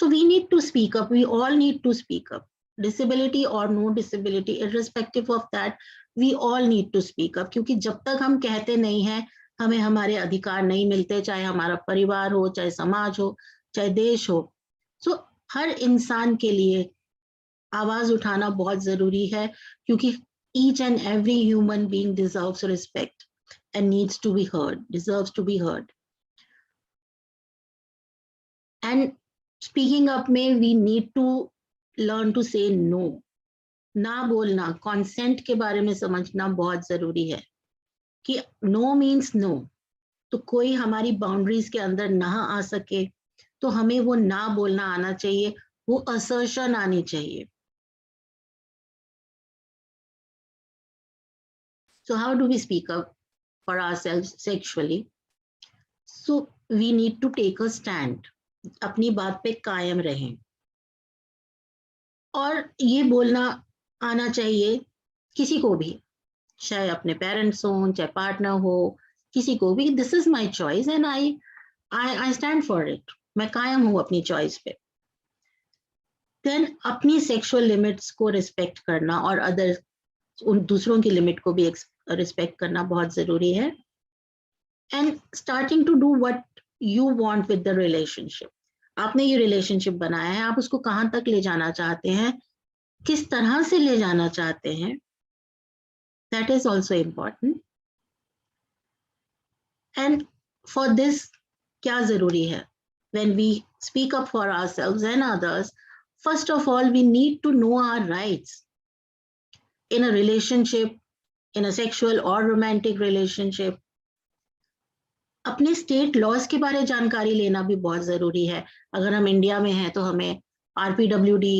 So we need to speak up. We all need to speak up. Disability or no disability, irrespective of that, we all need to speak up. क्योंकि जब तक हम कहते नहीं हैं, हमें हमारे अधिकार नहीं मिलते, चाहे हमारा परिवार हो, चाहे समाज हो, चाहे देश हो. So हर इंसान के लिए आवाज उठाना बहुत जरूरी है, क्योंकि each and every human being deserves respect and needs to be heard, deserves to be heard. And speaking up में we need to learn to say no. ना बोलना, consent के बारे में समझना बहुत जरूरी है कि no means no. तो कोई हमारी बाउंड्रीज के अंदर ना आ सके तो हमें वो ना बोलना आना चाहिए, वो assertion आनी चाहिए. So how do we speak up for ourselves sexually? So we need to take a stand. अपनी बात पे कायम रहें और ये बोलना आना चाहिए किसी को भी, चाहे अपने पेरेंट्स हो, चाहे पार्टनर हो, किसी को भी. This is my choice and I stand for it. मैं कायम हूँ अपनी चॉइस पे. देन अपनी सेक्सुअल लिमिट्स को रिस्पेक्ट करना और उन दूसरों की लिमिट को भी रिस्पेक्ट करना बहुत जरूरी है. And starting to do what you want with the relationship. आपने ये relationship बनाया है, आप उसको कहाँ तक ले जाना चाहते हैं, किस तरह से ले जाना चाहते हैं, that is also important. And for this क्या जरूरी है? When we speak up for ourselves and others, first of all we need to know our rights in a relationship, in a sexual or romantic relationship. अपने state laws के बारे में जानकारी लेना भी बहुत जरूरी है. अगर हम इंडिया में हैं तो हमें RPWD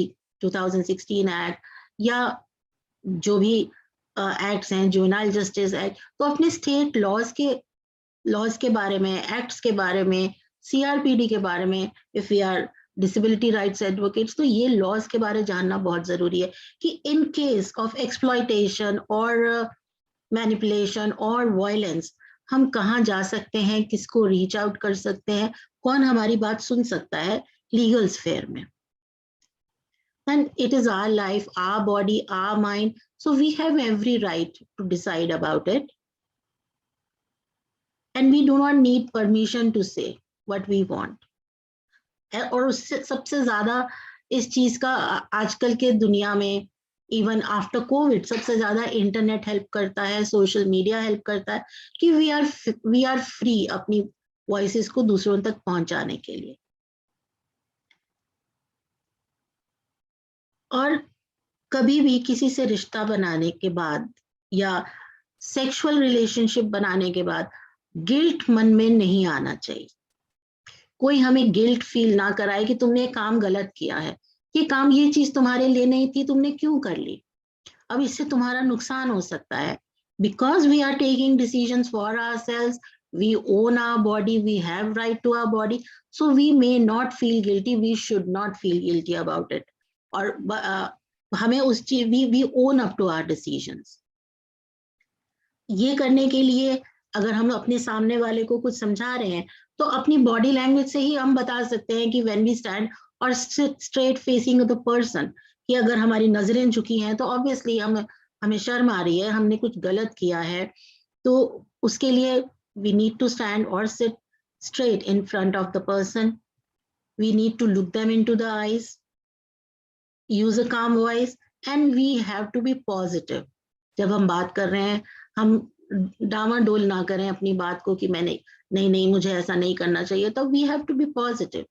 2016 एक्ट या जो भी एक्ट्स हैं, जुवेनाइल जस्टिस एक्ट, तो अपने स्टेट लॉज के बारे में, एक्ट्स के बारे में, CRPD के बारे में, if we are disability rights advocates, तो ये लॉज के बारे में जानना बहुत जरूरी है कि इन केस ऑफ एक्सप्लॉयटेशन और मैनिपुलेशन और वायलेंस हम कहाँ जा सकते हैं, किसको रीच आउट कर सकते हैं, कौन हमारी बात सुन सकता है लीगल स्फेयर में. And it is our life, our body, our mind, so we have every right to decide about it and we do not need permission to say what we want. और उससे सबसे ज्यादा इस चीज का आजकल के दुनिया में, इवन आफ्टर कोविड, सबसे ज्यादा इंटरनेट हेल्प करता है, सोशल मीडिया हेल्प करता है कि वी आर फ्री अपनी वॉइसेस को दूसरों तक पहुंचाने के लिए. और कभी भी किसी से रिश्ता बनाने के बाद या सेक्सुअल रिलेशनशिप बनाने के बाद गिल्ट मन में नहीं आना चाहिए. कोई हमें गिल्ट फील ना कराए कि तुमने काम गलत किया है, ये काम, ये चीज तुम्हारे लिए नहीं थी, तुमने क्यों कर ली, अब इससे तुम्हारा नुकसान हो सकता है. Because we are taking decisions for ourselves, we own our body, we have right to our body, so we may not feel guilty, we should not feel guilty about it. और हमें उस चीज, we own up to our decisions. ये करने के लिए अगर हम अपने सामने वाले को कुछ समझा रहे हैं तो अपनी बॉडी लैंग्वेज से ही हम बता सकते हैं कि व्हेन वी स्टैंड और स्ट्रेट फेसिंग द पर्सन, कि अगर हमारी नजरें झुकी हैं तो ऑब्वियसली हमें शर्म आ रही है, हमने कुछ गलत किया है, तो उसके लिए वी नीड टू स्टैंड और sit straight in front of the person. We need to look them into the eyes, use a calm voice and we have to be positive. जब हम बात कर रहे हैं, हम डामाडोल ना करें अपनी बात को कि मैंने नहीं मुझे ऐसा नहीं करना चाहिए, तो we have to be positive.